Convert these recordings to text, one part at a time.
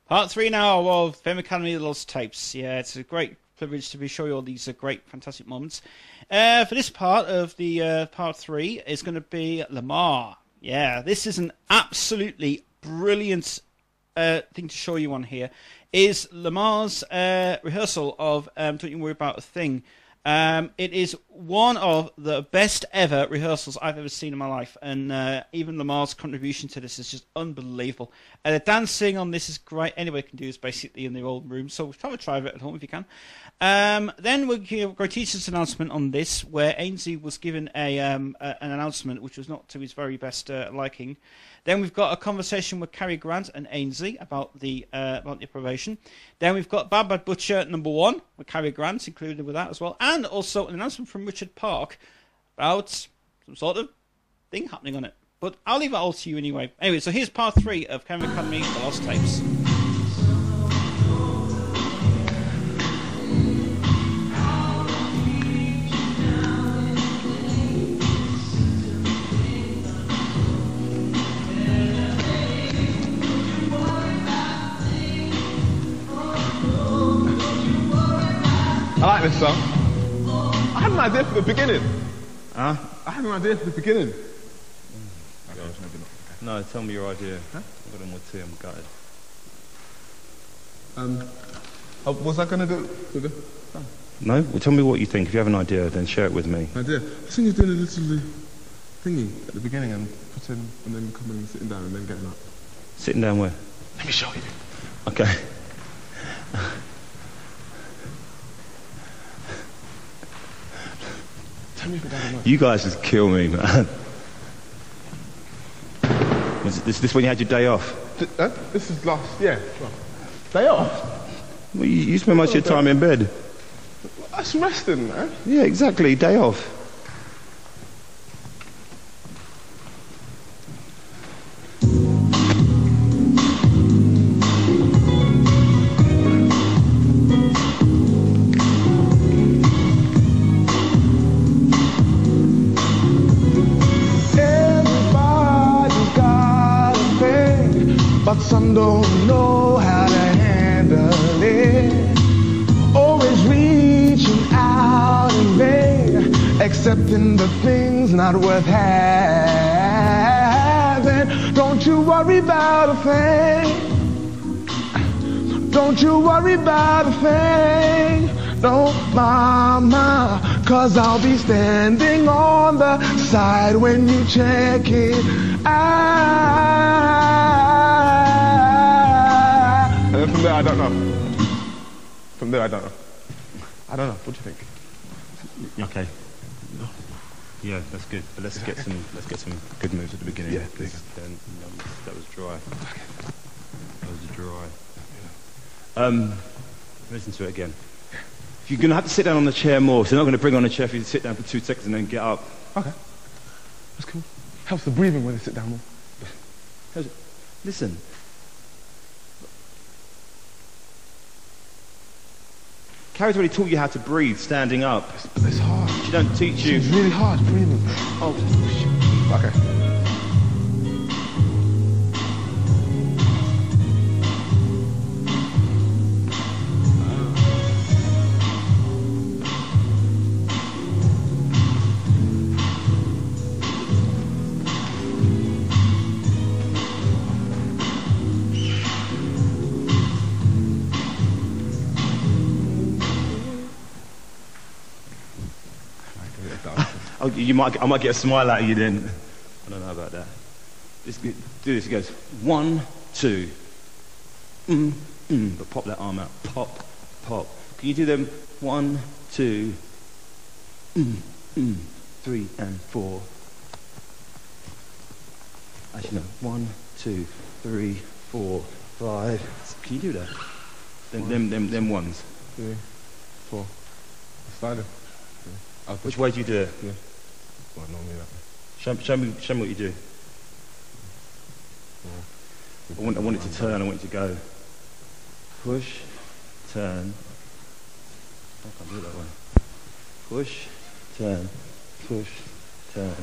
Part 3 now of Film Academy Lost Tapes. Yeah, it's a great privilege to be showing you all these great, fantastic moments. For this part of the part 3 is going to be Lemar. Yeah, this is an absolutely brilliant thing to show you on here. Is Lemar's rehearsal of Don't You Worry About a Thing. It is one of the best ever rehearsals I've ever seen in my life, and even Lemar's contribution to this is just unbelievable. The dancing on this is great. Anybody can do this basically in their own room, so try it at home if you can. Then we'll give a teacher's announcement on this, where Ainsley was given an announcement which was not to his very best liking. Then we've got a conversation with Carrie Grant and Ainsley about the probation. Then we've got Bad Bad Butcher #1 with Carrie Grant included with that as well, and also an announcement from Richard Park about some sort of thing happening on it. But I'll leave it all to you anyway. Anyway, so here's part 3 of Film Academy The Lost Tapes. I like this song. I had an idea for the beginning. Huh? I had an idea for the beginning. Okay. No, tell me your idea. Huh? I've got more tea, I'm gutted. Was I going to do the... No? Well, tell me what you think. If you have an idea, then share it with me. Idea? I think you're doing a little thingy at the beginning and putting, and then coming and sitting down and then getting up. Sitting down where? Let me show you. Okay. Tell me if it doesn't work. You guys just kill me, man. Was this when you had your day off? This is last, yeah. Day off? Well, you spend most of your time in bed. That's resting, man. Yeah, exactly. Day off. But some don't know how to handle it. Always reaching out in vain, accepting the things not worth having. Don't you worry about a thing. Don't you worry about a thing. No, mama, 'cause I'll be standing on the side when you check it out. And then from there, I don't know. From there, I don't know. I don't know. What do you think? Okay. Yeah, that's good. But let's get some good moves at the beginning. Yeah, please. Then that was dry. Okay. That was dry. Listen to it again. You're going to have to sit down on the chair more, so they're not going to bring on a chair for you to sit down for 2 seconds and then get up. Okay. That's cool. Helps the breathing when they sit down more. Listen. Carrie's already taught you how to breathe standing up. It's hard. She don't teach you. It's really hard breathing. Oh, okay. Oh, I might get a smile out of you then. I don't know about that. Do this. It goes 1, 2. But pop that arm out. Pop, pop. Can you do them 1, 2, 3 and 4? Actually no. 1, 2, 3, 4, 5. Can you do that? Them ones. 3, 4. Started. Which way do you do it? Yeah. Well, normally that way. Show me what you do. I want it to turn. I want it to go. Push, turn. I can't do it that way. Push, turn, push, turn.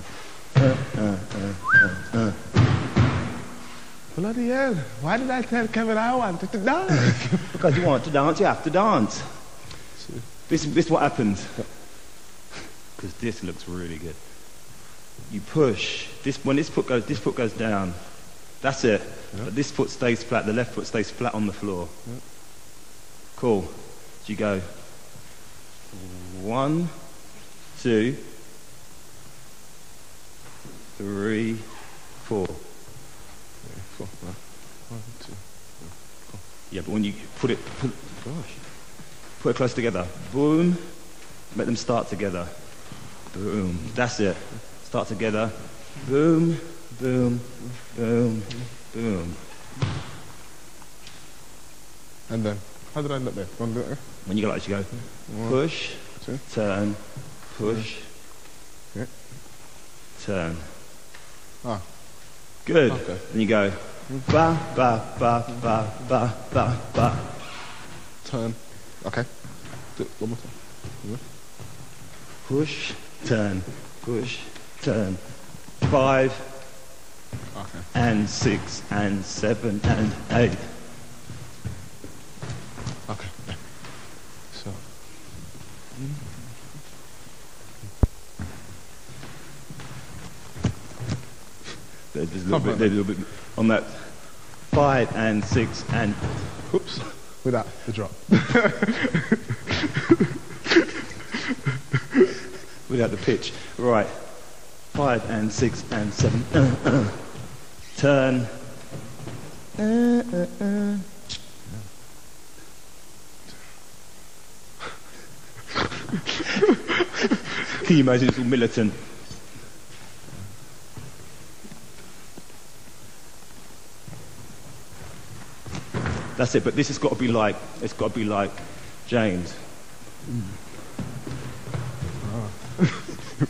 Bloody hell. Why did I tell Kevin I wanted to dance? Because you want to dance, you have to dance. This is what happens. Because this looks really good. You push. When this foot goes down. That's it. Yeah. But this foot stays flat. The left foot stays flat on the floor. Yeah. Cool. So you go 1, 2, 3, 4. 4. 1, 2, 3, 4. Yeah, but when you put it close together. Boom. Make them start together. Boom. That's it. Start together. Boom, boom, boom, boom. And then, how did I end up there? Want to do it? When you go like this, you go push, 2, turn, push, yeah. turn. Ah. Good. Okay. Then you go ba ba ba ba ba ba ba. Turn. Okay. Do it one more time. Push, turn, push, turn. 5 Okay. and 6 and 7 and 8. Okay. Yeah. So. There's a little bit on that. 5 and 6 and. Oops. Without the drop. Without the pitch. Right. 5 and 6 and 7. Turn. Can you imagine it's all militant? That's it, but this has got to be like, it's got to be like James.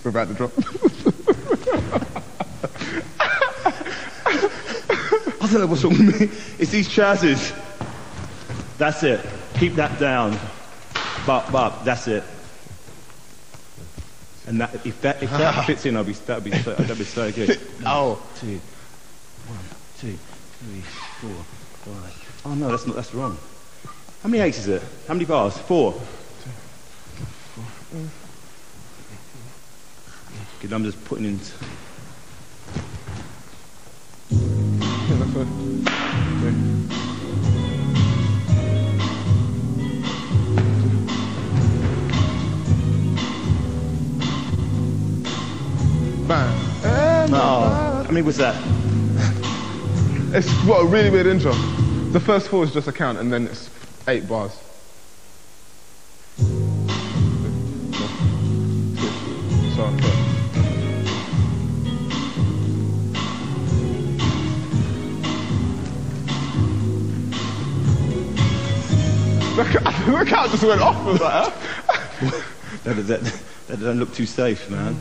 We're about to drop. I don't know what's wrong with me. It's these trousers. That's it. Keep that down. But that's it. And that, if that fits in, that'd be so good. Oh. 2, 1, 2, 3, 4, 5. Oh no, that's wrong. How many 8s is it? How many bars? 4. 2, 4. Good, I'm just putting in. Yeah, that's it. Bang. Oh, how many was that? It's what a really weird intro. The first 4 is just a count, and then it's 8 bars. So, look how it just went off with that. That doesn't look too safe, man.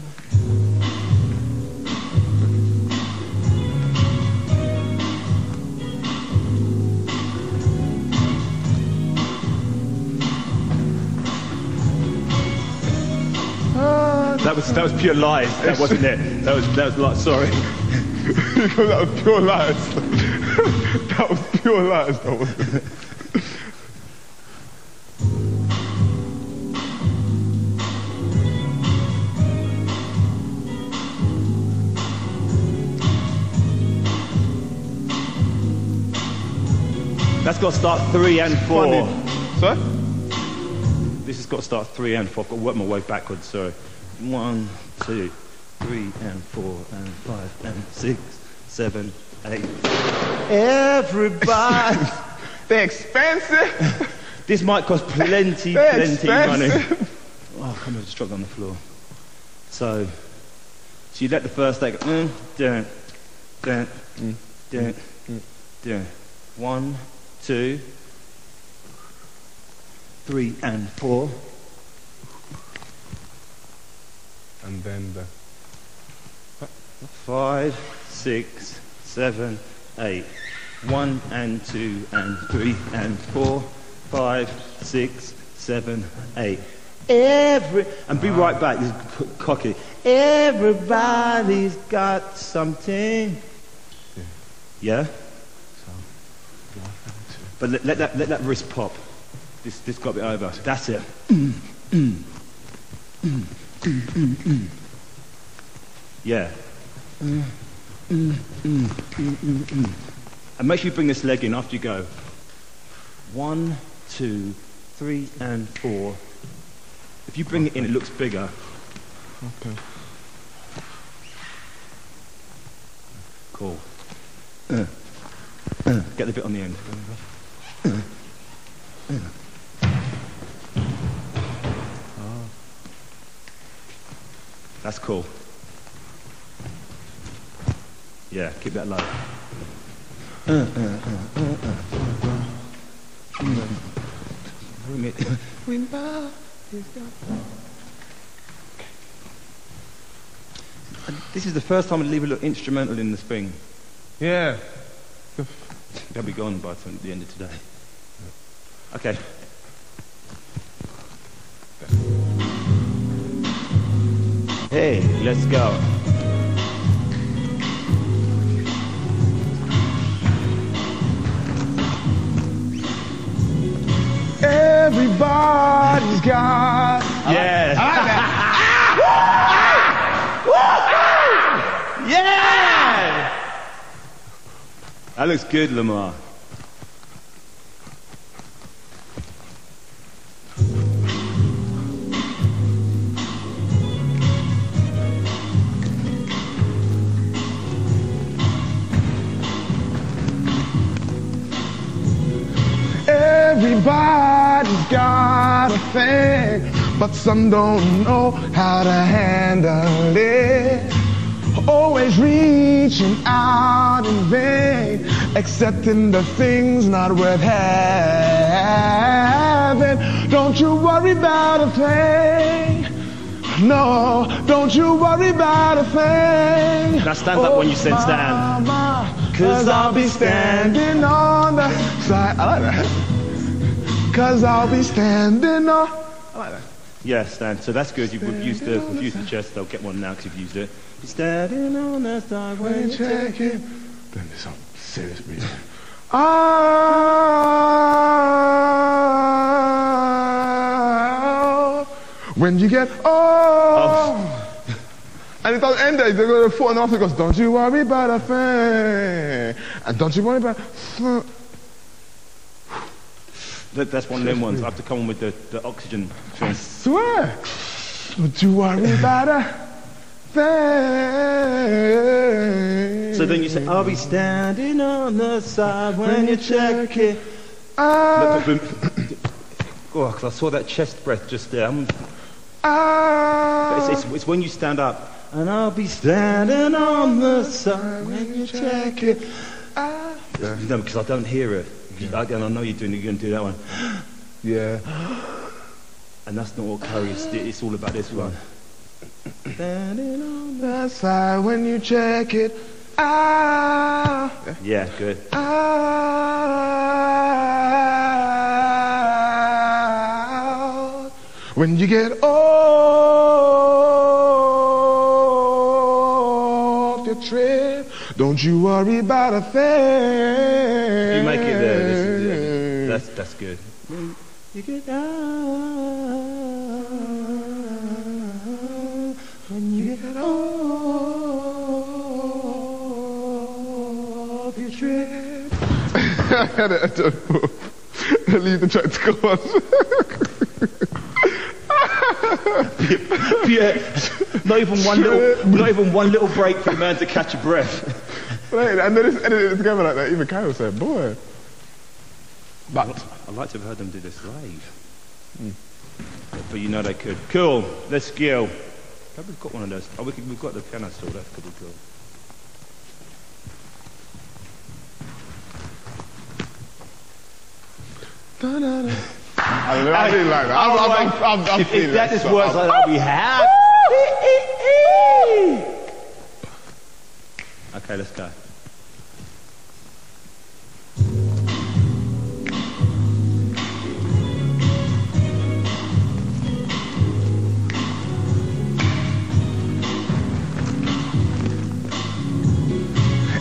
That was pure lies. That wasn't it. That was like, sorry. That was pure lies. That was pure lies. That wasn't it. That's got to start 3 and 4. Sorry? This has got to start 3 and 4. I've got to work my way backwards, sorry. 1, 2, 3 and 4 and 5 and 6, 7, 8. Everybody! They're expensive! This might cost plenty money. Oh, come on, just dropped on the floor. So you let the first 8 go, dun, dun, dun, dun. 1, 2, 3 and 4. And then the 5, 6, 7, 8. 1 and 2 and 3 and 4, 5, 6, 7, 8. And be right back. This is cocky. Everybody's got something. Yeah. But let that wrist pop. This got to be over. That's it. Yeah. And make sure you bring this leg in after you go. 1, 2, 3, and 4. If you bring it in, it looks bigger. Okay. Cool. Get the bit on the end. That's cool. Yeah, keep that low. This is the first time I leave a little instrumental in the thing. Yeah. They'll be gone by the end of today. Okay. Hey, let's go. Everybody's got. Yeah. I like that. Yeah! That looks good, Lemar. Everybody's got a thing, but some don't know how to handle it. Always reaching out in vain, accepting the things not worth having. Don't you worry about a thing. No, don't you worry about a thing. Now stand up when you said stand. Cause I'll be standing on the side. I like that. Cause I'll be standing on. I like that. Yeah, stand. So that's good. You've used the chest. They'll get one now because you've used it. You're standing on the side when you check it. Then there's some serious music. When you get old. And it doesn't end there. They're going to 4 and after it goes, don't you worry about a thing. And don't you worry about. That's one of them ones. I have to come on with the oxygen thing. I swear. Don't you worry about a thing. So then you say, I'll be standing on the side when you check it. Oh, because I saw that chest breath just there. It's when you stand up. And I'll be standing on the side when you check it. No, because I don't hear it. And I know you're going to do that one. Yeah. And that's not what Carrie is. It's all about this one. Standing on the side when you check it. Yeah, good. When you get off your trip, don't you worry about a thing. You make it there. That's good. When you get when you get off your trip. I don't know. Leave the track to go on. Yeah, not even one little break for the man to catch a breath. Right, and then it's edited together like that. Even Kyle said, boy. But I'd like to have heard them do this live. But you know they could. Cool, let's go. Maybe we've got one of those. Oh, we've got the piano still. That could be cool. I didn't like that. I'm if feeling that it, just so works like that, I'll be happy. Okay, let's go.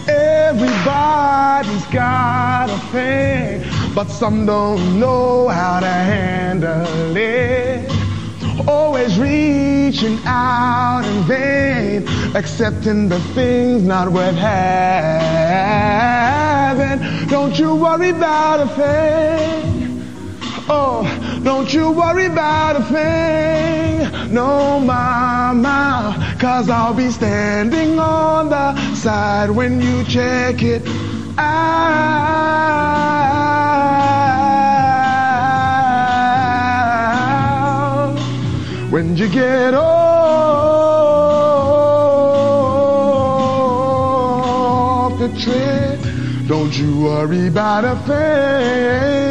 Everybody's got a thing, but some don't know how to handle it. Always reaching out in vain, accepting the things not worth having. Don't you worry about a thing. Oh, don't you worry about a thing. No, mama, 'cause I'll be standing on the side when you check it out. When you get off the train, don't you worry about a thing.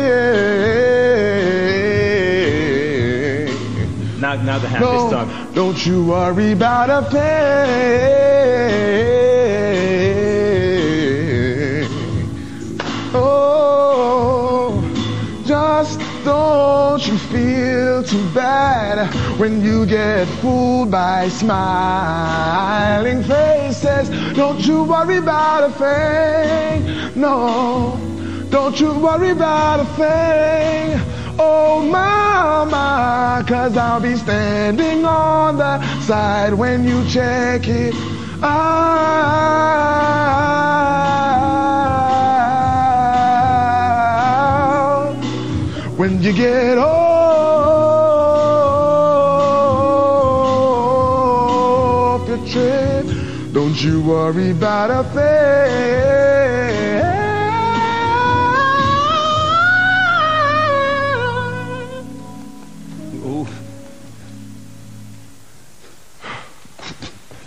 Now the hand this time. Don't you worry about a thing. Oh, just don't you feel too bad when you get fooled by smiling faces. Don't you worry about a thing. No, don't you worry about a thing. Oh, mama, 'cause I'll be standing on the side when you check it out. When you get off the trip, don't you worry about a thing.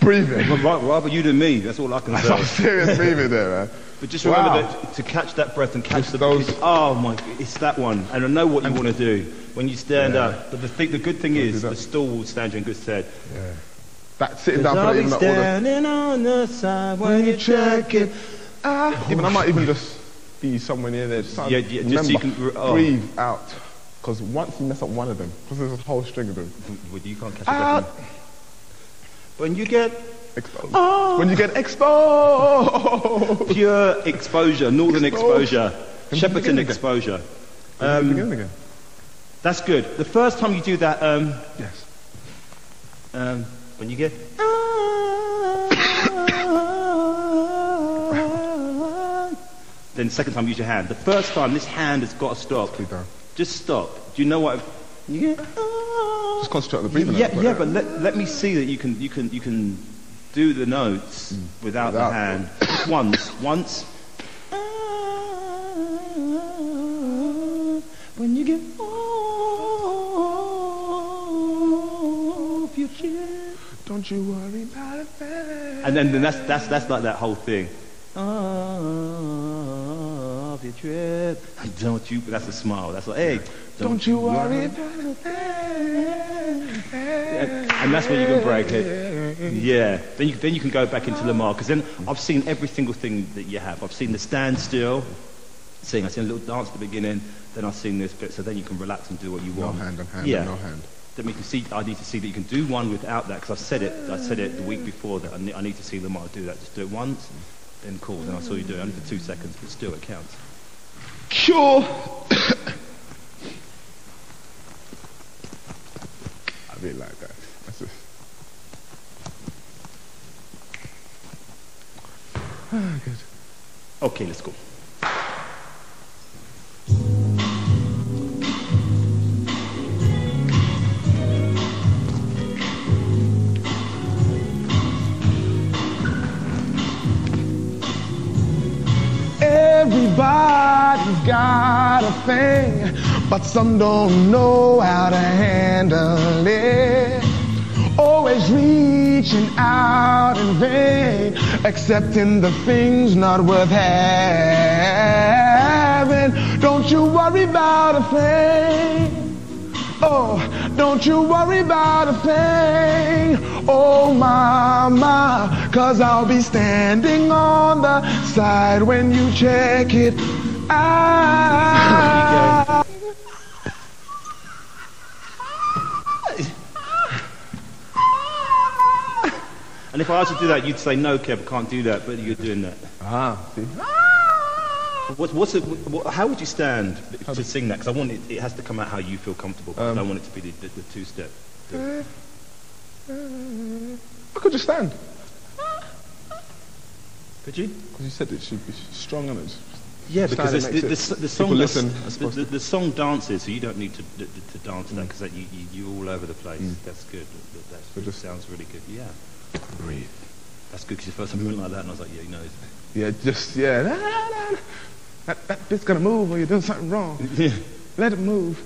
Breathing. Rather you than me, that's all I can say. Some serious breathing there, man. But just remember that to catch that breath and catch oh my, it's that one. And I know what you want to do when you stand up. But the good thing is, the stool will stand you in good stead. Yeah. That sitting down for even standing on the side when you check it. Even I might even just be somewhere near there. Just just so you can breathe out. Because once you mess up one of them, because there's a whole string of them. You can't catch it. When you get exposed. When you get exposed. Pure exposure, northern exposure, Shepperton exposure. Begin again. That's good. The first time you do that, yes. When you get then the second time use your hand. The first time this hand has got to stop. Just stop. Do you know what? You get just concentrate on the breathing. Yeah, but let me see that you can do the notes without the hand. Just once. When you get off your chair, don't you worry about a thing. And then that's like that whole thing. Off your trip, don't you? That's a smile. That's like, hey. Don't you worry about a thing. And that's when you can break it. Yeah. Then you can go back into Lemar, because then I've seen every single thing that you have. I've seen the standstill, I've seen a little dance at the beginning, then I've seen this bit, so then you can relax and do what you want. No hand on hand, yeah. no hand. Then we can see. I need to see that you can do one without that, because I said it the week before that I need to see Lemar do that. Just do it once, then cool. Then I saw you do it only for 2 seconds, but still it counts. Sure. I really like that. That's just... good. Okay, let's go. Everybody's got a thing, but some don't know how to handle it. Always reaching out in vain, accepting the things not worth having. Don't you worry about a thing. Oh, don't you worry about a thing. Oh, mama, 'cause I'll be standing on the side when you check it out. And if I asked you to do that, you'd say, no, Kev, I can't do that, but you're doing that. See? How would you stand to sing that? Because I want it has to come out how you feel comfortable. But I don't want it to be the two-step. I could just stand. Could you? Because you said it should be strong on it. Yeah, because the song listen. The song dances, so you don't need to dance to that because you're all over the place. That's good. That sounds really good. Yeah. Breathe. That's good because the first time you went like that, and I was like, yeah, he knows. Yeah, That bit's gonna move or you're doing something wrong. Yeah. Let it move.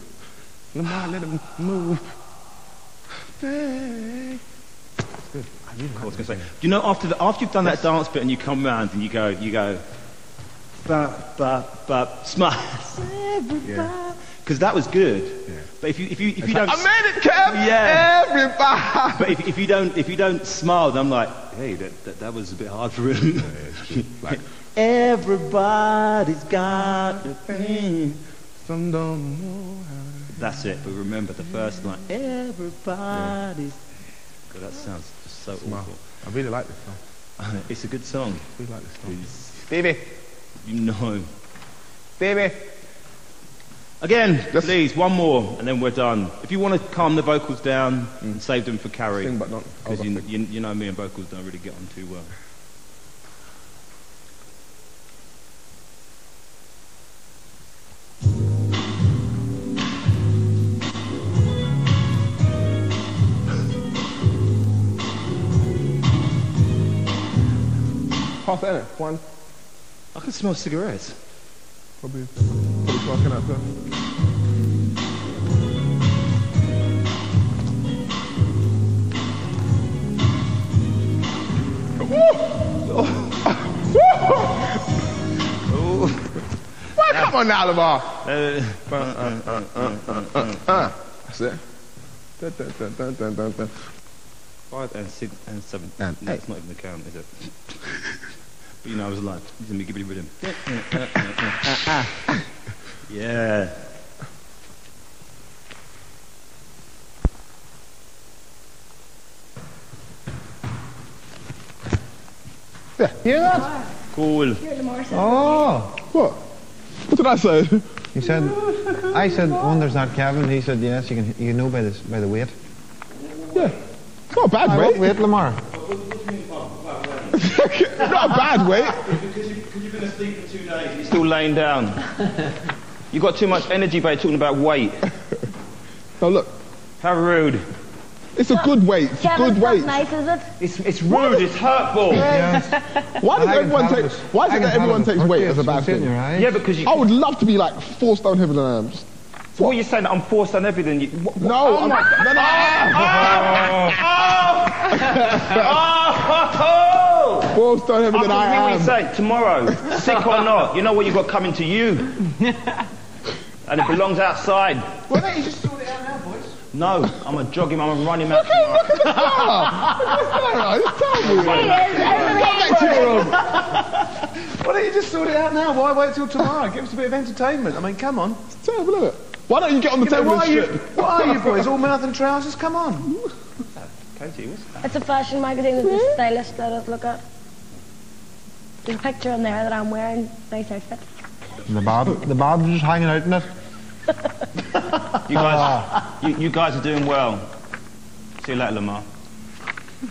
Lemar, let it move. Hey. That's good. I was gonna say, you know, after you've done that dance bit and you come round and you go, smile, because that was good. Yeah. But if you don't, I made it, Kev. Yeah. Everybody. But if you don't smile, then I'm like, hey, that was a bit hard for him. Like, everybody's got a thing. Some don't know how. That's it. But remember the first line. Everybody's. God, that sounds just so awful. I really like this song. It's a good song. I really like this song. Baby. You know. Baby. Again, please, one more, and then we're done. If you want to calm the vocals down and save them for Carrie, Sing, but not. Because you know me and vocals don't really get on too well. Pass it, innit? One. I can smell cigarettes. Probably smoking out there. Well, come on now, Lemar. That's it. Dun. 5 and 6 and 7. And that's not even the count, is it? But you know I was alive. Let me give you a rhythm. Yeah. Hear that? Cool. Oh. What? What did I say? He said, I said, wonder's not Kevin. He said, yes, you can know by the weight. Yeah. It's not a bad weight. Wait, Lemar. Not a bad weight. Because you've been asleep for 2 days, you're still laying down. You've got too much energy by talking about weight. No, look. How rude. It's a good weight. It's a good weight. Nice, is it? It's rude, it's hurtful. Why does everyone take weight as a bad thing? Yeah, because you... I would love to be like 4 stone heavier than I am. So what are you saying, that I'm 4 stone heavier than you? No, I'm not. Oh! 4 stone heavier than I am. What you say, tomorrow, sick or not, you know what you've got coming to you. And it belongs outside. Why don't you just sort it out now, boys? No, I'm going to jog him, I'm going to run him out tomorrow. Look at the car. It's terrible. Why don't you just sort it out now? Why wait till tomorrow? Give us a bit of entertainment. I mean, come on. It's terrible, isn't it? Why don't you get on the table and strip? What are you boys? All mouth and trousers? Come on. It's a fashion magazine that the stylist let us look at. There's a picture in there that I'm wearing. Nice outfit. The Bob's just hanging out in it. You guys are doing well. See you later, Lemar.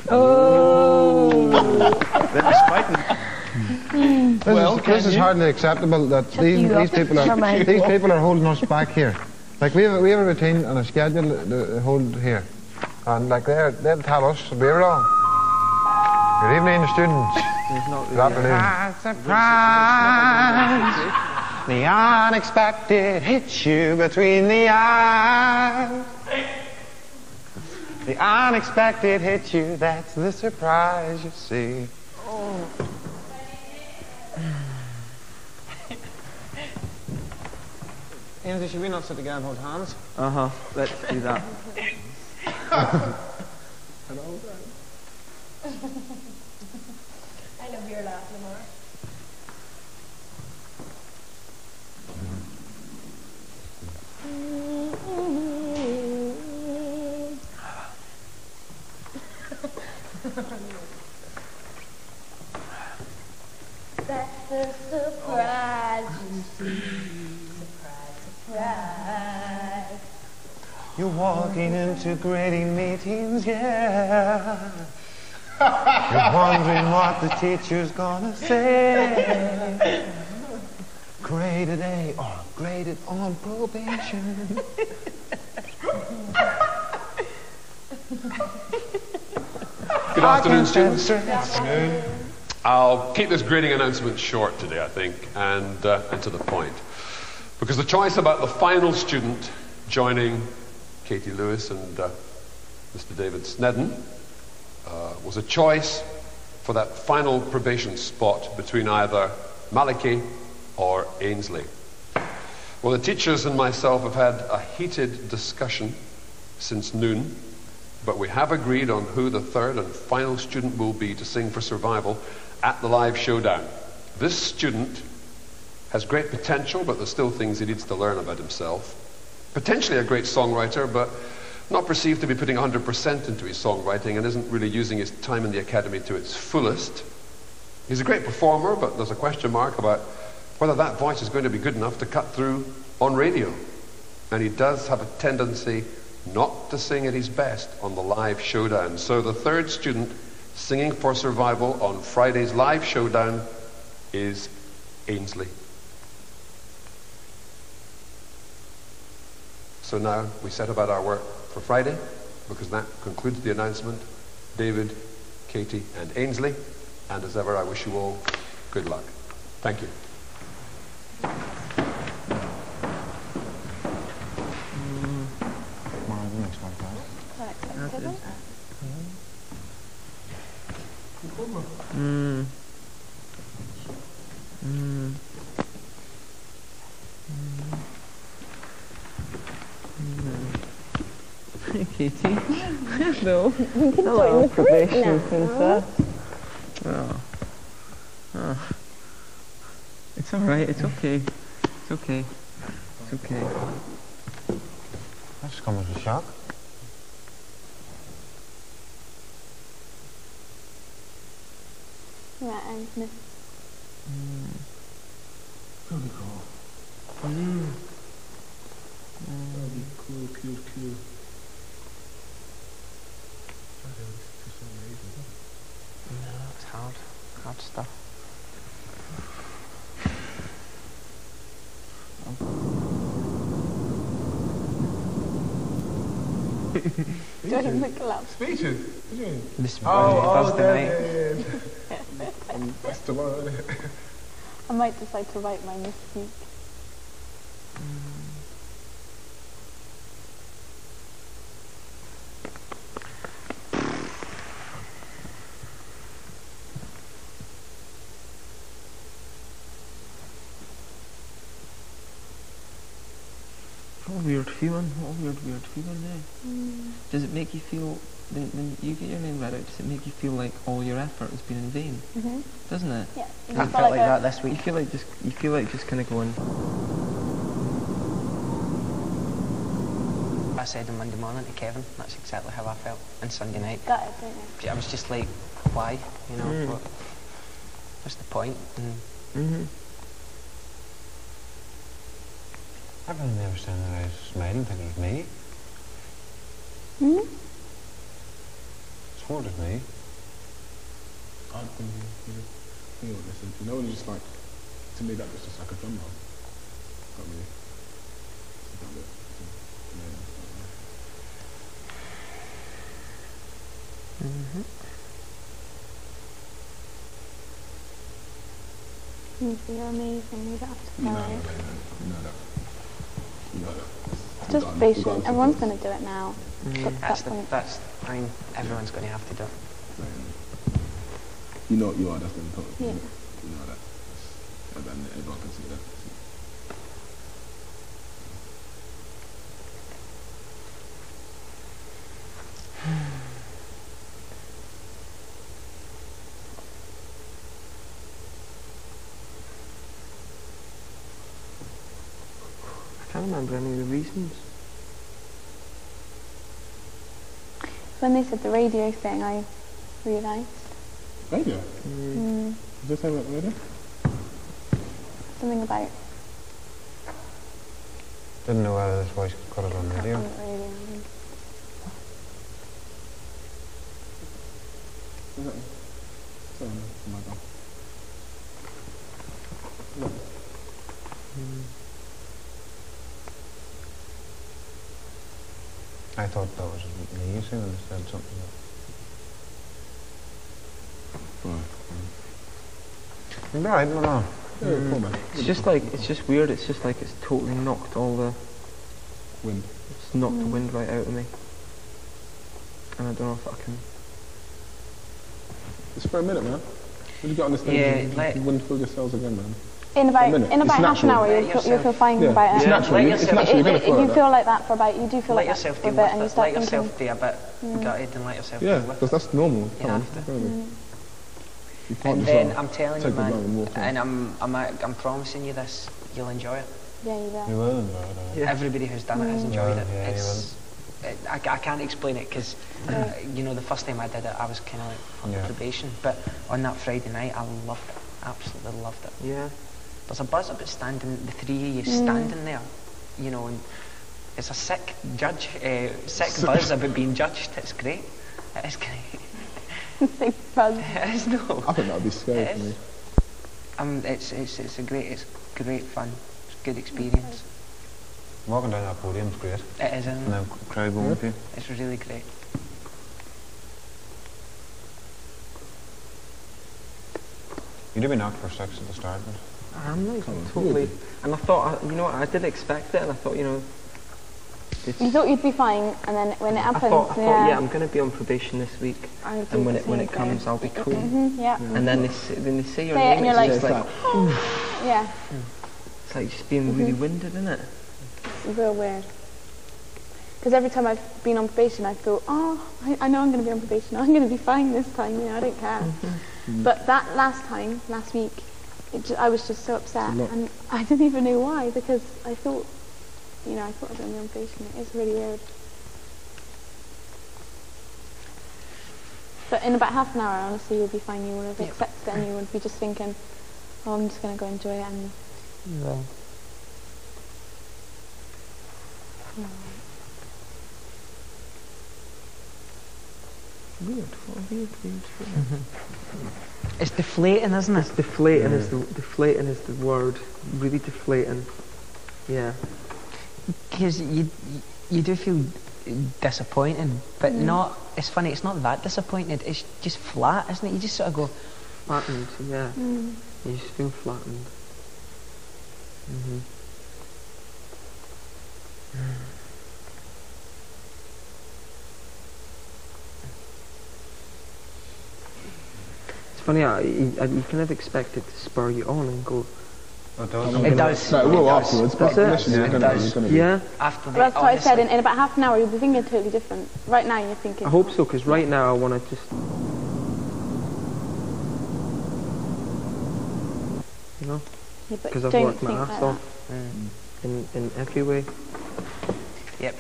Oh. This is hardly acceptable that these people are holding us back here. Like we have a routine and a schedule to hold here, and like they'll tell us we're wrong. Good evening, students. Good afternoon. Surprise! The unexpected hits you between the eyes. The unexpected hits you. That's the surprise you see. Oh. Ainsley, should we not sit together and hold hands? Uh-huh. Let's do that. I love your laugh, Lemar. That's the surprise You're walking into grading meetings, yeah. You're wondering what the teacher's gonna say. Graded A or graded on probation. Good afternoon, students. Good afternoon. I'll keep this grading announcement short today, I think, and to the point. Because the choice about the final student joining Katie Lewis and Mr. David Snedden was a choice for that final probation spot between either Malachi or Ainsley. Well, the teachers and myself have had a heated discussion since noon, but we have agreed on who the third and final student will be to sing for survival at the live showdown. This student has great potential, but there's still things he needs to learn about himself. Potentially a great songwriter, but not perceived to be putting 100% into his songwriting and isn't really using his time in the academy to its fullest. He's a great performer, but there's a question mark about whether that voice is going to be good enough to cut through on radio. And he does have a tendency not to sing at his best on the live showdown. So the third student singing for survival on Friday's live showdown is Ainsley. So now we set about our work for Friday, because that concludes the announcement. David, Katie and Ainsley, and as ever I wish you all good luck. Thank you. Hey, Katie. Hello. Hello, probation princess. Oh. Oh. It's all right. It's okay. It's okay. It's okay. That's come as a shock. Right, and Miss. That'd be cool. That'd be cool, cool. No, it's hard. Hard stuff. Doing the club. Speeches? What do you mean? This Thursday night. Yeah. That's tomorrow, isn't it? I might decide to write mine this week. What a weird feeling. What a weird feeling now. Does it make you feel, when you get your name read out, does it make you feel like all your effort has been in vain? Doesn't it? Yeah. I felt like that this week. You feel like just kind of going. I said on Monday morning to Kevin, that's exactly how I felt. And Sunday night. Got it, didn't you? I was just like, why? You know, what's the point? I've never seen that I was smiling thinking it was me. It's hard as me. I think, you know, listen, you know, when you just like, to me that was just like a drum roll. Got me. Got it. You're amazing, you don't have to You know cry. that. You know that. It's just patient. Everyone's going to do it now. I mean, everyone's going to have to do it. You know what you are, that's the important thing. Yeah. You know that. Everyone can see that. I can't remember any of the reasons. When they said the radio thing, I realised. Radio? Is this about the radio? Something about Didn't know whether this voice could cut it on radio. radio. I thought that was me singing instead something like that. Right, no. It's just like, it's just weird, it's just like it's totally knocked all the wind. It's knocked the wind right out of me. And I don't know if I can... Just for a minute, man. When you get on the stage, you wouldn't feel yourselves again, man. In about half an hour, you'll feel fine about it. It's natural. It's natural. You're going to feel you feel like that for about, you do feel like that for a bit, and you start thinking... Let yourself be a bit gutted and let yourself yeah, deal with it. because that's normal. You have to. You can't And just then I'm telling you, man, and I'm promising you this, you'll enjoy it. Yeah, you will. You will enjoy it. Everybody who's done it has enjoyed it. Yeah, It's, I can't explain it because, you know, the first time I did it, I was kind of like on probation. But on that Friday night, I loved it. Absolutely loved it. Yeah. There's a buzz about standing, the three of you standing there, you know, and it's a sick buzz about being judged. It's great. It is great. Sick buzz. It is, no. I think that would be scary for me. It's great fun. It's a good experience. Walking down that podium's great. It is, isn't it? And the crowd going with you. It's really great. You'd have been knocked for 6 at the start, but... I'm like totally... And I thought, you know what, I did expect it, and I thought, you know... You thought you'd be fine, and then when it happens, I thought, yeah, I'm going to be on probation this week, and when it comes, I'll be cool. Yeah. And then they say your Say it name, and you're it's like, just like... yeah. It's like just being really winded, isn't it? It's real weird. Because every time I've been on probation, I thought, oh, I know I'm going to be on probation. I'm going to be fine this time. You know, I don't care. But that last week, I was just so upset, and I didn't even know why, because I thought, you know, I thought I was going to be on probation. It's really weird. But in about half an hour, honestly, you'll be fine. You will have accepted it, and you would be just thinking, oh, I'm just going to go enjoy it, and... You will. Weird. What a weird feeling. It's deflating, isn't it? It's deflating is the word. Really deflating. Yeah. Because you do feel disappointed, but not. It's funny. It's not that disappointed. It's just flat, isn't it? You just sort of go flattened. Yeah. You just feel flattened. It's funny, you kind of expect it to spur you on and go... It does. No, it will afterwards, but initially you're going to be... Yeah. After that's what I said, in about half an hour you'll be thinking totally different. Right now you're thinking... I hope so, because right now I want to just... You know? Because I've worked my ass off in every way. Yep.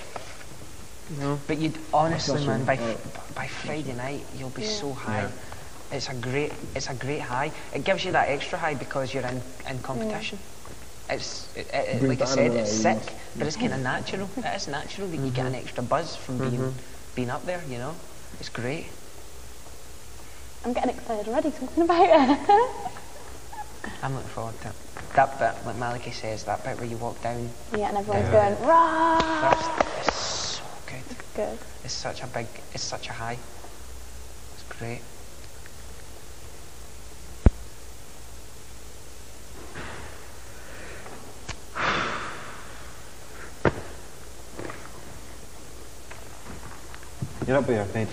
You know? But you'd honestly, man, by Friday night you'll be so high. Yeah. It's a great high. It gives you that extra high because you're in competition. It's like I said, it's sick, but it's kind of natural. It is natural that you get an extra buzz from being up there. You know, it's great. I'm getting excited already talking about it. I'm looking forward to it. That bit, like Maliki says, that bit where you walk down. Yeah, and everyone's going, rah! It's so good. It's good. It's such a high. It's great. You're up with your feet.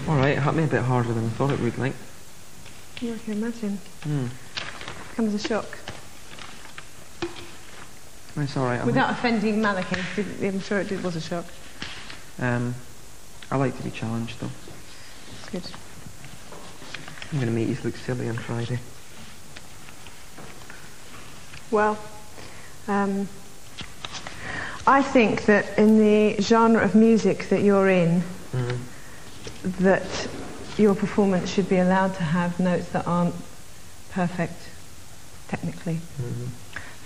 Alright, it hit me a bit harder than I thought it would, like. Yeah, I can imagine. Comes as a shock. It's alright. Without offending Maliki, I'm sure it was a shock. I like to be challenged, though. It's good. I'm going to make you look silly on Friday. Well, I think that in the genre of music that you're in, that your performance should be allowed to have notes that aren't perfect, technically.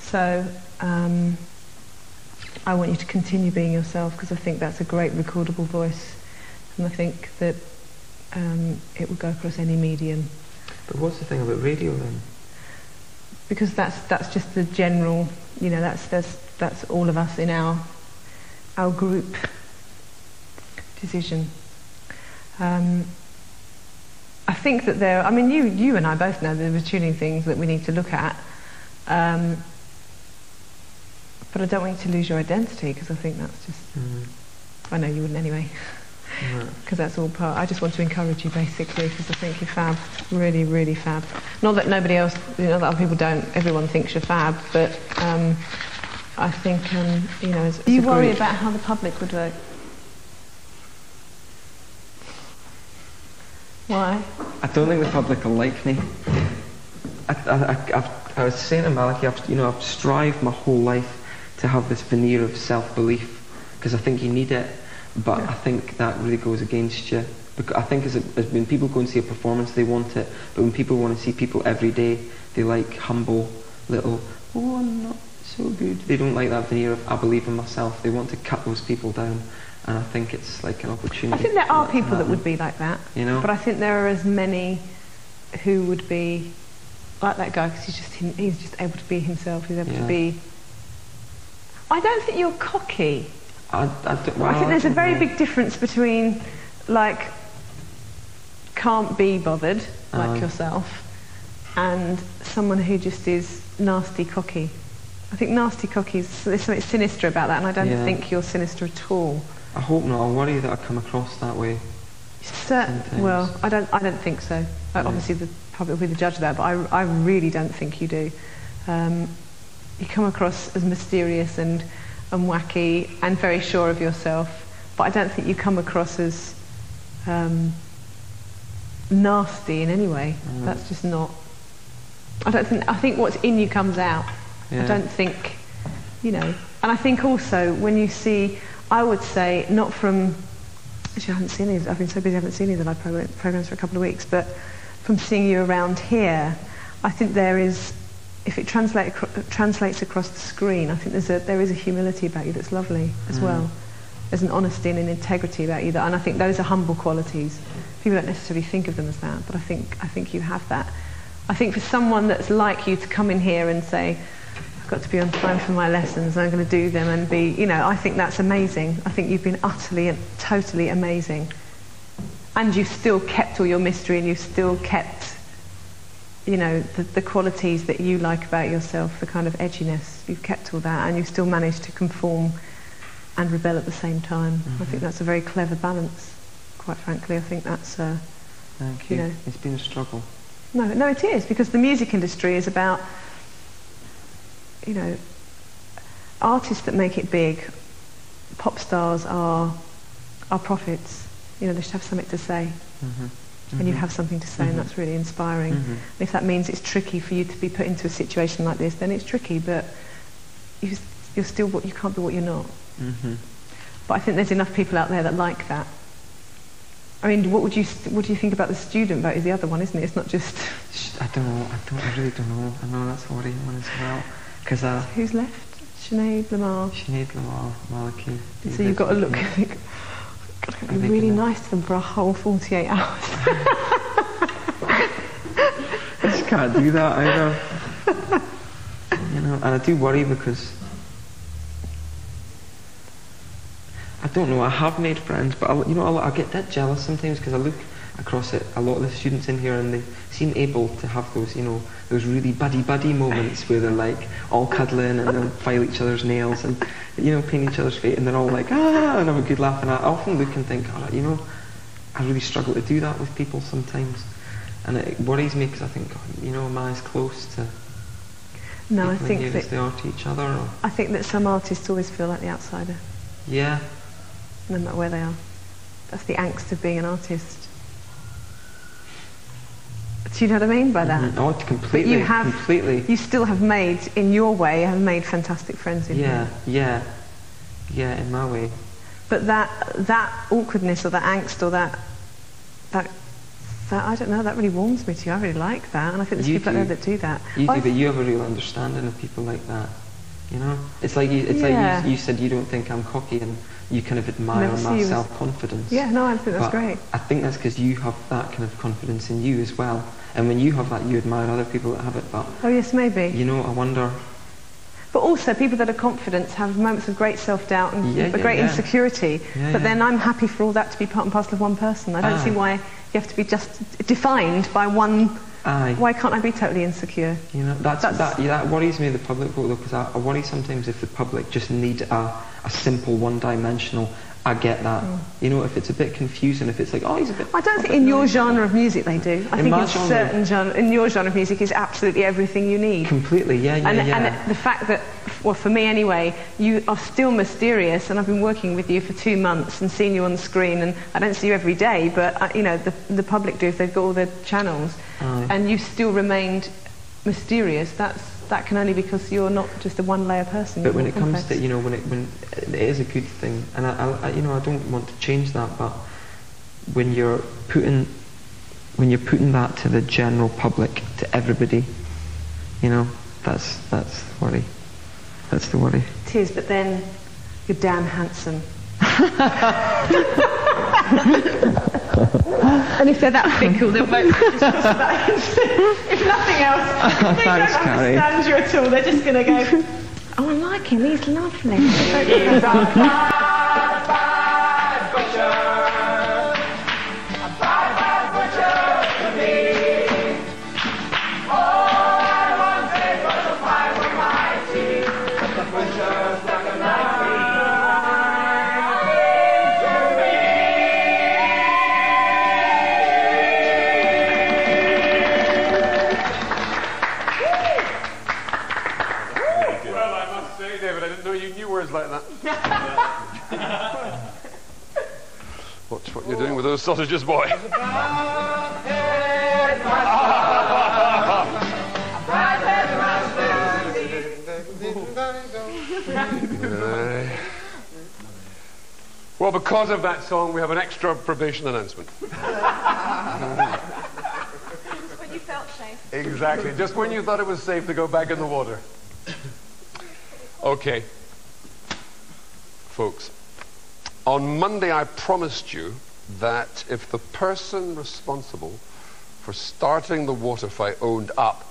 So I want you to continue being yourself, because I think that's a great recordable voice, and I think that it will go across any medium. But what's the thing about radio then? Because that's just the general, you know, that's all of us in our group decision. I think that I mean, you and I both know there are tuning things that we need to look at, but I don't want you to lose your identity, because I think that's just, I know you wouldn't anyway, because that's all part. I just want to encourage you, basically, because I think you're fab, really, really fab. Not that nobody else, you know, that other people don't, everyone thinks you're fab, but I think, you know, as you a worry group, about how the public would vote? Why? I don't think the public will like me. I was saying to Malachy, I've strived my whole life to have this veneer of self-belief, because I think you need it, but I think that really goes against you. Because I think as when people go and see a performance, they want it, but when people want to see people every day, they like humble little, oh, I'm not so good. They don't like that veneer of I believe in myself. They want to cut those people down. And I think it's like an opportunity. I think there are people that would be like that, you know? But I think there are as many who would be like that guy, because he's just able to be himself. He's able to be. I don't think you're cocky. I think there's a very big difference between, like, can't be bothered, like yourself, and someone who just is nasty cocky. I think nasty cocky there's something sinister about that, and I don't think you're sinister at all. I hope not. I worry that I come across that way. Well, I don't think so. Obviously, the public will be the judge of that, but I really don't think you do. You come across as mysterious and wacky and very sure of yourself, but I don't think you come across as nasty in any way. That's just not. I think what's in you comes out. I don't think, you know. And I think also when you see, I would say, not from, actually I haven't seen these, I've been so busy I haven't seen these live programs for a couple of weeks, but from seeing you around here, I think there is, if it translates across the screen, I think there is a humility about you that's lovely as well. There's an honesty and an integrity about you, and I think those are humble qualities. People don't necessarily think of them as that, but I think you have that. I think for someone that's like you to come in here and say, I've got to be on time for my lessons, and I'm going to do them and be, you know, I think that's amazing. I think you've been utterly and totally amazing. And you've still kept all your mystery, and you've still kept, you know, the qualities that you like about yourself, the kind of edginess. You've kept all that, and you've still managed to conform and rebel at the same time. I think that's a very clever balance, quite frankly. I think that's, Thank you. You know, it's been a struggle. No, it is, because the music industry is about, you know, artists that make it big. Pop stars are prophets. You know, they should have something to say. And you have something to say, and that's really inspiring. And if that means it's tricky for you to be put into a situation like this, then it's tricky, but you're still you can't be what you're not. But I think there's enough people out there that like that. I mean, what do you think about the student vote? Is the other one, isn't it? It's not just. I don't know. I really don't know. I know that's a worrying one as well. Because who's left? Sinead, Lemar. Sinead, Lemar, Malachy. So you've got to look. Got to be really nice to them for a whole 48 hours. I just can't do that either. You know, and I do worry because I don't know. I have made friends, but I get that jealous sometimes because I look across at a lot of the students in here and they seem able to have those, you know, those really buddy moments where they're like all cuddling and they'll file each other's nails and, you know, paint each other's face and they're all like, and have a good laugh. And I often look and think, you know, I really struggle to do that with people sometimes. And it worries me because I think, you know, am I as close to people I think that as they are to each other? Or? I think that some artists always feel like the outsider. Yeah. No matter where they are. That's the angst of being an artist. Do you know what I mean by that? Oh, completely. Completely. You still have made, in your way, fantastic friends in here. Yeah, in my way. But that awkwardness or that angst or that I don't know, that really warms me to you. I really like that, and I think there's people out there that do that. You do, but you have a real understanding of people like that. You know, it's like you said you don't think I'm cocky, and you kind of admire my self-confidence. Yeah, no, I think that's great. I think that's because you have that kind of confidence in you as well, and when you have that, you admire other people that have it. But oh yes, maybe. You know, I wonder. But also, people that are confident have moments of great self-doubt and great insecurity. But then I'm happy for all that to be part and parcel of one person. I don't see why you have to be just defined by one. Why can't I be totally insecure? You know, that worries me, the public vote, though, because I worry sometimes if the public just need a simple one-dimensional. I get that. You know, if it's a bit confusing, if it's like, oh, he's a bit... I don't think in your genre of music they do. I think in certain genre, in your genre of music is absolutely everything you need. Completely, And the fact that, well, for me anyway, you are still mysterious, and I've been working with you for 2 months and seeing you on the screen, and I don't see you every day, but, you know, the public do if they've got all their channels, and you've still remained mysterious. That can only be because you're not just a one-layer person. But when it comes to, you know, when it is a good thing, and I you know, I don't want to change that, but when you're putting that to the general public, to everybody, you know, that's the worry. That's the worry. It is, but then you're damn handsome. And if they're that fickle, they'll vote for you just about if nothing else, if they Thanks, don't Carrie. understand you at all, they're just going to go, oh, I like him, he's lovely. Like that. Watch what you're doing with those sausages, boy. Well, because of that song, we have an extra probation announcement. Just when you felt safe. Exactly, just when you thought it was safe to go back in the water. Okay. Folks, on Monday I promised you that if the person responsible for starting the water fight owned up,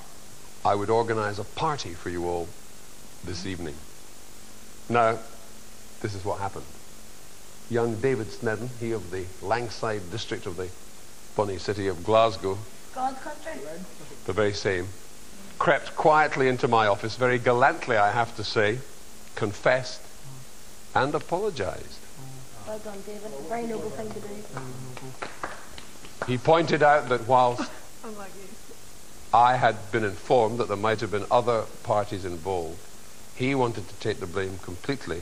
I would organize a party for you all this evening. Now, this is what happened. Young David Snedden, he of the Langside district of the bonny city of Glasgow, God's country. the very same, crept quietly into my office, very gallantly I have to say, confessed, and apologized. Well done, David. A very noble thing to do. He pointed out that whilst I had been informed that there might have been other parties involved, he wanted to take the blame completely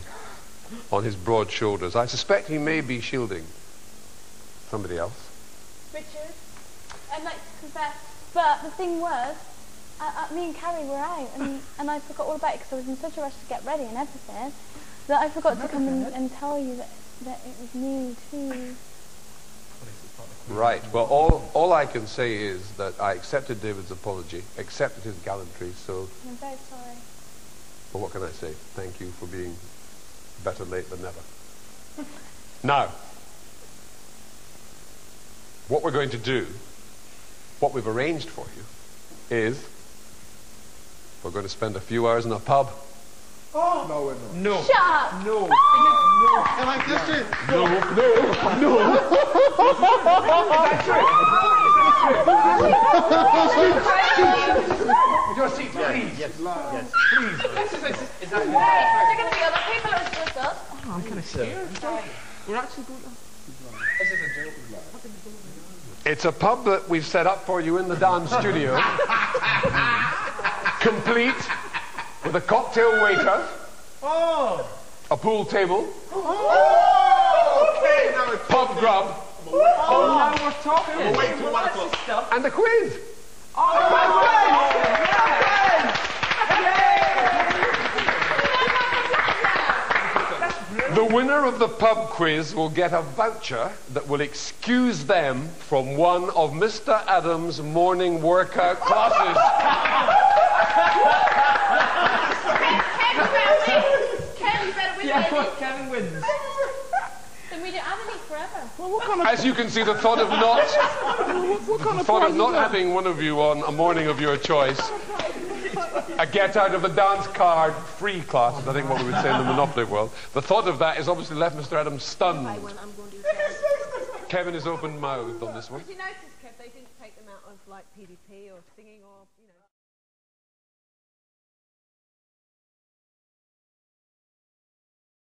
on his broad shoulders. I suspect he may be shielding somebody else. Richard, I'd like to confess, but the thing was, me and Carrie were out, and I forgot all about it because I was in such a rush to get ready and everything, that I forgot to come and tell you that it was me too. Right. Well, all I can say is that I accepted David's apology, accepted his gallantry, so... I'm very sorry. Well, what can I say? Thank you for being better late than never. Now, what we're going to do, what we've arranged for you, is we're going to spend a few hours in a pub. Oh! No, we're not. No. Shut up! No. No! Am I Christian? No. Your seat, please. Yes. Please. Is there going to be other people as with us? Oh, I'm kind of scared. We're actually going to... It's a pub that we've set up for you in the dance studio. Complete with a cocktail waiter. Oh! A pool table. Oh! Okay, now it's... Pub grub. Oh, now we're talking. We're waiting till 1 o'clock. And a quiz. The winner of the pub quiz will get a voucher that will excuse them from one of Mr. Adams' morning workout classes. Kevin better win. Yeah, what? Kevin wins. Then we don't have any forever. As you can see, the thought of not having one of you on a morning of your choice, a get out of the dance card free class, is I think what we would say in the Monopoly world. The thought of that has obviously left Mr. Adams stunned. Kevin is open-mouthed on this one. Did you notice, Kev, they didn't take them out of like PDP or singing or, you know.